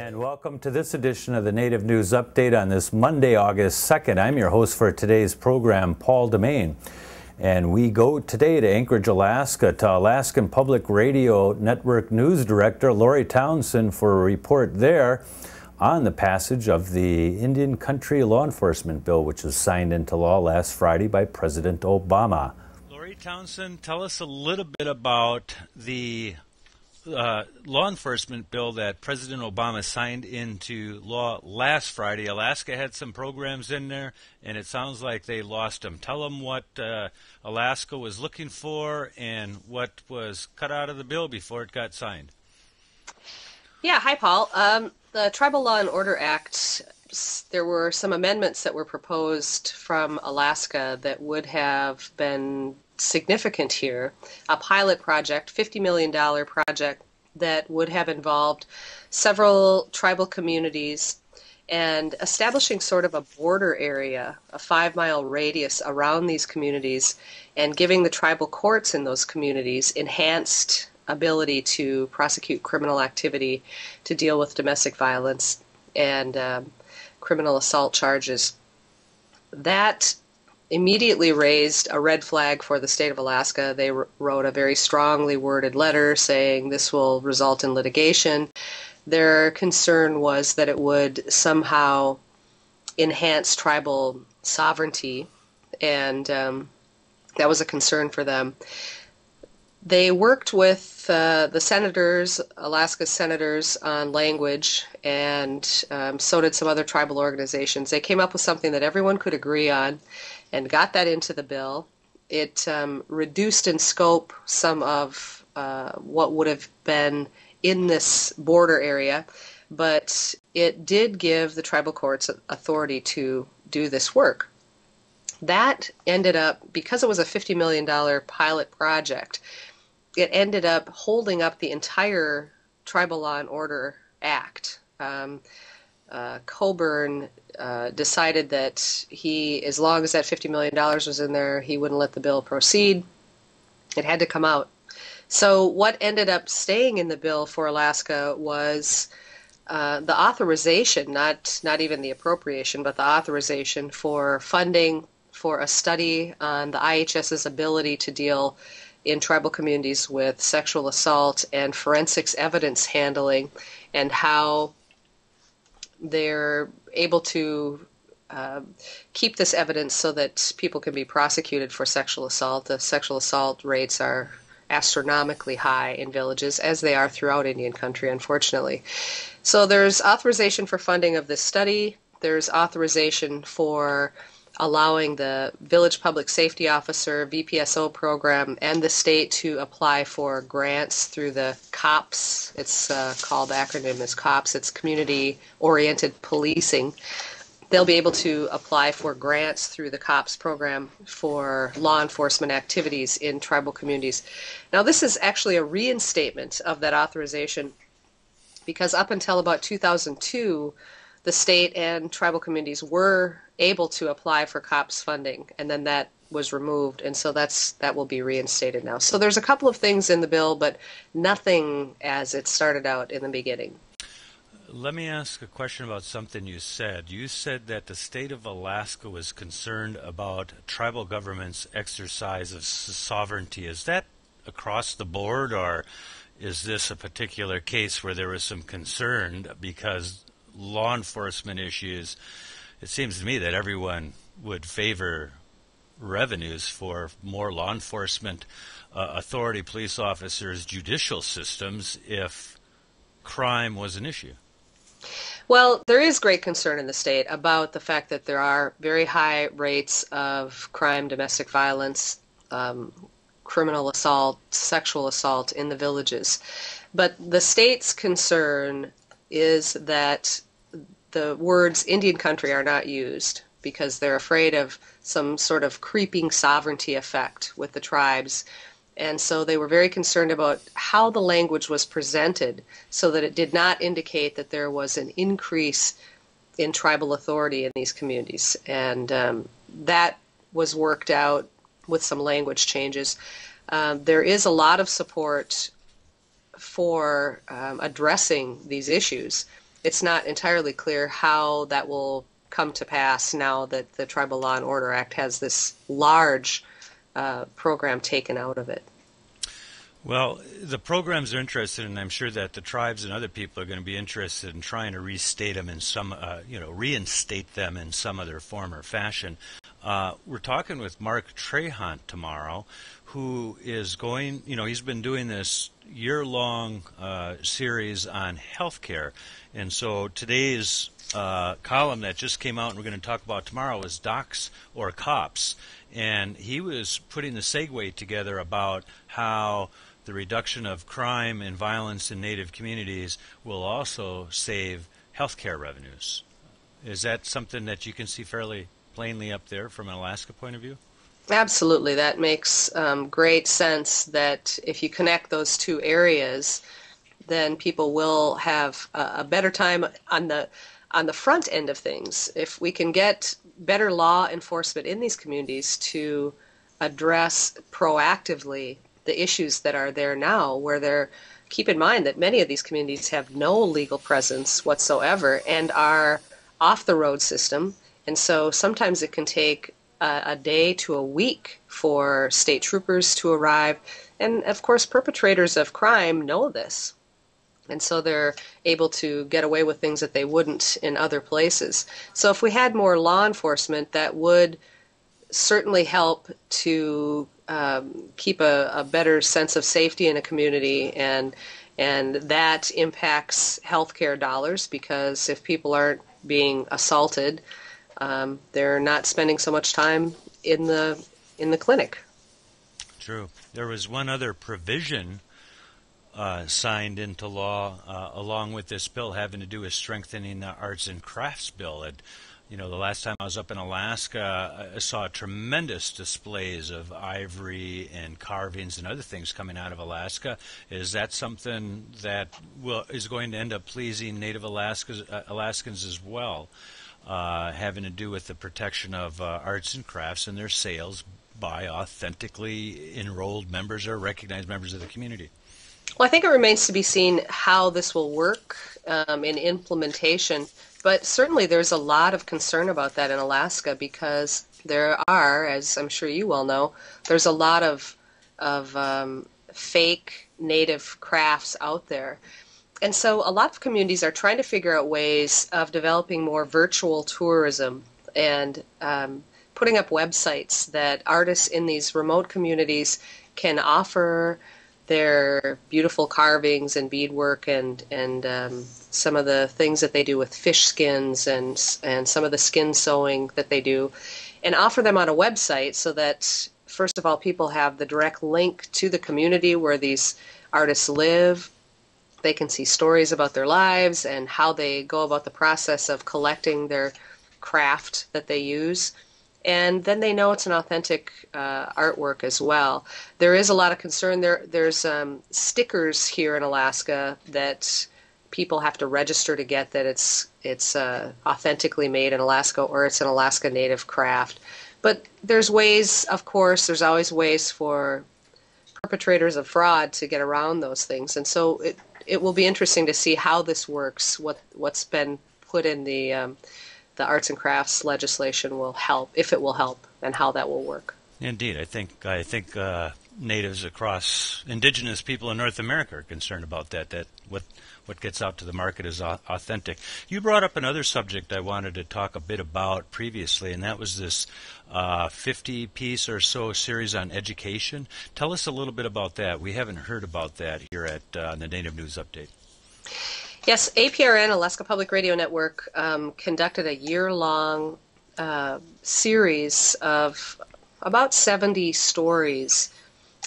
And welcome to this edition of the Native News Update on this Monday, August 2nd. I'm your host for today's program, Paul DeMain. And we go today to Anchorage, Alaska, to Alaskan Public Radio Network News Director Lori Townsend for a report there on the passage of the Indian Country Law Enforcement Bill, which was signed into law last Friday by President Obama. Lori Townsend, tell us a little bit about the law enforcement bill that President Obama signed into law last Friday. Alaska had some programs in there, and it sounds like they lost them. Tell them what Alaska was looking for and what was cut out of the bill before it got signed. Yeah, hi, Paul. The Tribal Law and Order Act, there were some amendments that were proposed from Alaska that would have been significant here. A pilot project, $50 million project that would have involved several tribal communities and establishing sort of a border area, a 5-mile radius around these communities, and giving the tribal courts in those communities enhanced ability to prosecute criminal activity, to deal with domestic violence and criminal assault charges. That immediately raised a red flag for the state of Alaska. They wrote a very strongly worded letter saying this will result in litigation. Their concern was that it would somehow enhance tribal sovereignty, and that was a concern for them. They worked with the senators, Alaska's senators, on language, and so did some other tribal organizations. They came up with something that everyone could agree on and got that into the bill. It reduced in scope some of what would have been in this border area, but it did give the tribal courts authority to do this work. That ended up, because it was a $50 million pilot project, it ended up holding up the entire Tribal Law and Order Act. Coburn decided that as long as that $50 million was in there, he wouldn't let the bill proceed. It had to come out. So what ended up staying in the bill for Alaska was the authorization, not even the appropriation, but the authorization for funding for a study on the IHS's ability to deal in tribal communities with sexual assault and forensics evidence handling, and how they're able to keep this evidence so that people can be prosecuted for sexual assault. The sexual assault rates are astronomically high in villages, as they are throughout Indian country, unfortunately. So there's authorization for funding of this study. There's authorization for allowing the village public safety officer, VPSO program, and the state to apply for grants through the COPS. It's called, the acronym is COPS. It's Community Oriented Policing. They'll be able to apply for grants through the COPS program for law enforcement activities in tribal communities. Now, this is actually a reinstatement of that authorization, because up until about 2002, the state and tribal communities were able to apply for COPS funding, and then that was removed, and so that will be reinstated now. So there's a couple of things in the bill, but nothing as it started out in the beginning. Let me ask a question about something you said. You said that the state of Alaska was concerned about tribal government's exercise of sovereignty. Is that across the board, or is this a particular case where there was some concern because law enforcement issues? It seems to me that everyone would favor revenues for more law enforcement authority, police officers, judicial systems if crime was an issue. Well, there is great concern in the state about the fact that there are very high rates of crime, domestic violence, criminal assault, sexual assault in the villages. But the state's concern is that the words Indian country are not used because they're afraid of some sort of creeping sovereignty effect with the tribes. And so they were very concerned about how the language was presented so that it did not indicate that there was an increase in tribal authority in these communities. And that was worked out with some language changes. There is a lot of support for addressing these issues. it's not entirely clear how that will come to pass now that the Tribal Law and Order Act has this large program taken out of it. Well, the programs are interested, and I'm sure that the tribes and other people are going to be interested in trying to restate them in some, reinstate them in some other form or fashion. We're talking with Mark Trahant tomorrow, who is going, he's been doing this year-long series on healthcare. And so today's column that just came out and we're going to talk about tomorrow is Docs or Cops. And he was putting the segue together about how the reduction of crime and violence in Native communities will also save healthcare revenues. Is that something that you can see fairly plainly up there from an Alaska point of view? Absolutely. That makes great sense that if you connect those two areas, then people will have a better time on the front end of things. If we can get better law enforcement in these communities to address proactively the issues that are there now, keep in mind that many of these communities have no legal presence whatsoever and are off the road system. And so sometimes it can take a day to a week for state troopers to arrive. And of course, perpetrators of crime know this. And so they're able to get away with things that they wouldn't in other places. So if we had more law enforcement, that would certainly help to keep a better sense of safety in a community, and that impacts healthcare dollars, because if people aren't being assaulted, they're not spending so much time in the clinic. True. There was one other provision signed into law along with this bill having to do with strengthening the arts and crafts bill. And the last time I was up in Alaska, I saw tremendous displays of ivory and carvings and other things coming out of Alaska. Is that something that is going to end up pleasing Native Alaskans as well, having to do with the protection of arts and crafts and their sales by authentically enrolled members or recognized members of the community? Well, I think it remains to be seen how this will work in implementation. But certainly there's a lot of concern about that in Alaska, because there are, as I'm sure you well know, there's a lot of fake native crafts out there. And so a lot of communities are trying to figure out ways of developing more virtual tourism and putting up websites that artists in these remote communities can offer their beautiful carvings and beadwork and some of the things that they do with fish skins and some of the skin sewing that they do, and offer them on a website so that, first of all, people have the direct link to the community where these artists live. They can see stories about their lives and how they go about the process of collecting their craft that they use. And then they know it's an authentic artwork as well. There is a lot of concern. There's stickers here in Alaska that people have to register to get, that it's authentically made in Alaska, or it's an Alaska native craft. But there's ways, of course, there's always ways for perpetrators of fraud to get around those things. And so it will be interesting to see how this works, what's been put in the arts and crafts legislation will help, if it will help, and how that will work. Indeed, I think natives across indigenous people in North America are concerned about that what gets out to the market is authentic. You brought up another subject I wanted to talk a bit about previously, and that was this 50-piece or so series on education. Tell us a little bit about that. We haven't heard about that here at the Native News Update. Yes, APRN, Alaska Public Radio Network, conducted a year-long series of about 70 stories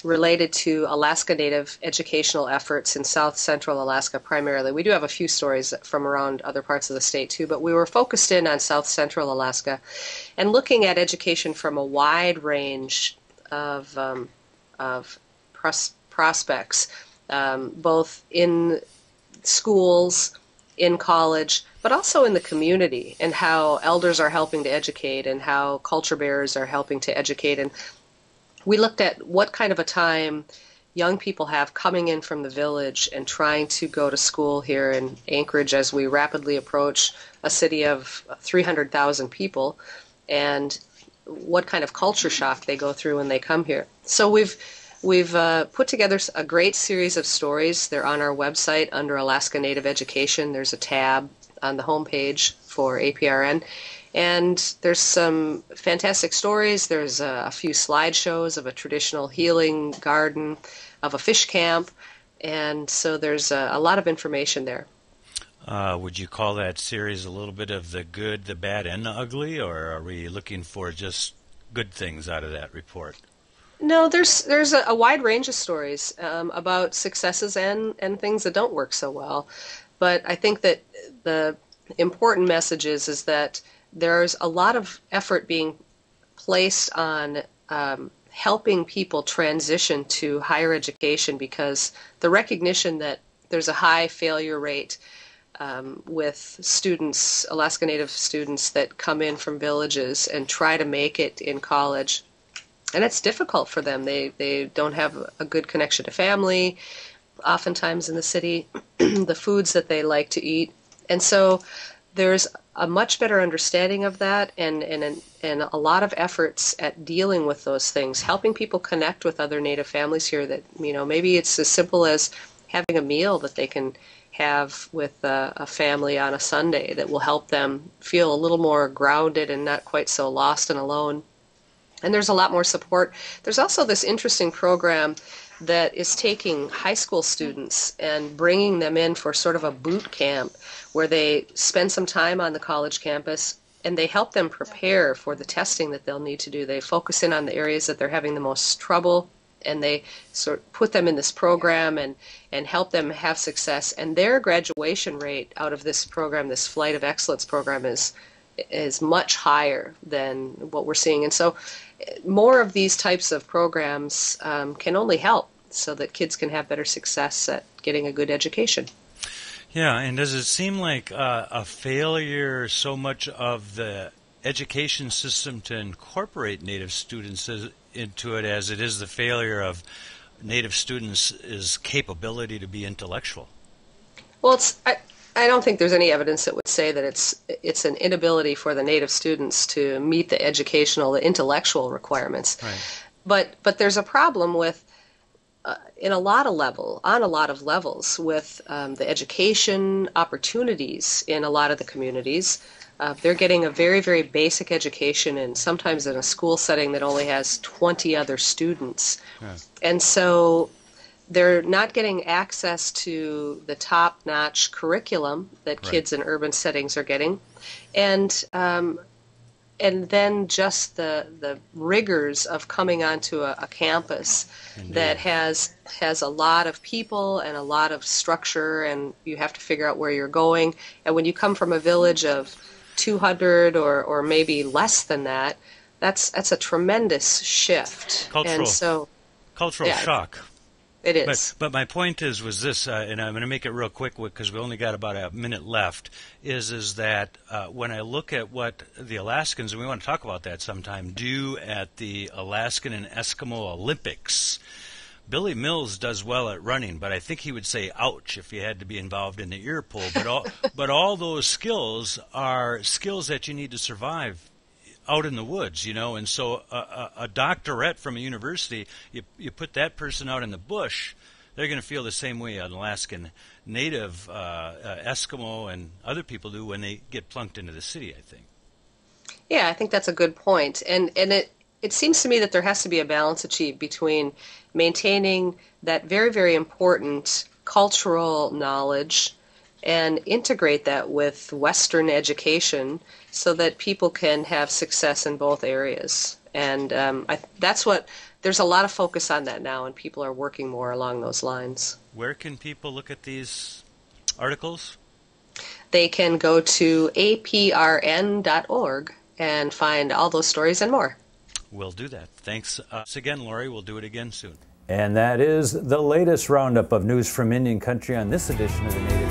related to Alaska Native educational efforts in South Central Alaska primarily. We do have a few stories from around other parts of the state too, but we were focused in on South Central Alaska and looking at education from a wide range of prospects, both in schools, in college, but also in the community, and how elders are helping to educate and how culture bearers are helping to educate. And we looked at what kind of a time young people have coming in from the village and trying to go to school here in Anchorage as we rapidly approach a city of 300,000 people, and what kind of culture shock they go through when they come here. So we've put together a great series of stories. They're on our website under Alaska Native Education. There's a tab on the homepage for APRN. And there's some fantastic stories. There's a few slideshows of a traditional healing garden, of a fish camp. And so there's a lot of information there. Would you call that series a little bit of the good, the bad, and the ugly, or are we looking for just good things out of that report? No, there's a wide range of stories about successes and things that don't work so well. But I think that the important message is that there's a lot of effort being placed on helping people transition to higher education, because the recognition that there's a high failure rate with students, Alaska Native students that come in from villages and try to make it in college. And it's difficult for them. They don't have a good connection to family, oftentimes in the city, the foods that they like to eat. And so there's a much better understanding of that, and a lot of efforts at dealing with those things, helping people connect with other Native families here that, maybe it's as simple as having a meal that they can have with a family on a Sunday that will help them feel a little more grounded and not quite so lost and alone. And there's a lot more support. There's also this interesting program that is taking high school students and bringing them in for sort of a boot camp where they spend some time on the college campus and they help them prepare for the testing that they'll need to do. They focus in on the areas that they're having the most trouble, and they sort of put them in this program and help them have success. And their graduation rate out of this program, this Flight of Excellence program, is much higher than what we're seeing. And so more of these types of programs can only help so that kids can have better success at getting a good education. Yeah, and does it seem like a failure so much of the education system to incorporate Native students into it as it is the failure of Native students' capability to be intellectual? Well, I don't think there's any evidence that would say that it's an inability for the Native students to meet the the intellectual requirements. Right. But there's a problem with on a lot of levels with the education opportunities in a lot of the communities. They're getting a very, very basic education, and sometimes in a school setting that only has 20 other students. Yeah. And so they're not getting access to the top-notch curriculum that kids in urban settings are getting. And then just the rigors of coming onto a campus that has a lot of people and a lot of structure, and you have to figure out where you're going. And when you come from a village of 200 or maybe less than that, that's a tremendous shift. Cultural Yeah, shock. It is. But my point was this, and I'm going to make it real quick because we only got about a minute left, is that when I look at what the Alaskans, and we want to talk about that sometime, do at the Alaskan and Eskimo Olympics, Billy Mills does well at running, but I think he would say ouch if he had to be involved in the ear pull. But all those skills are skills that you need to survive out in the woods, and so a doctorate from a university, you put that person out in the bush, they're going to feel the same way an Alaskan Native, Eskimo, and other people do when they get plunked into the city, I think. Yeah, I think that's a good point. And it seems to me that there has to be a balance achieved between maintaining that very, very important cultural knowledge and integrate that with Western education so that people can have success in both areas. And there's a lot of focus on that now, and people are working more along those lines. Where can people look at these articles? They can go to aprn.org and find all those stories and more. We'll do that. Thanks again, Lori. We'll do it again soon. And that is the latest roundup of news from Indian Country on this edition of the Native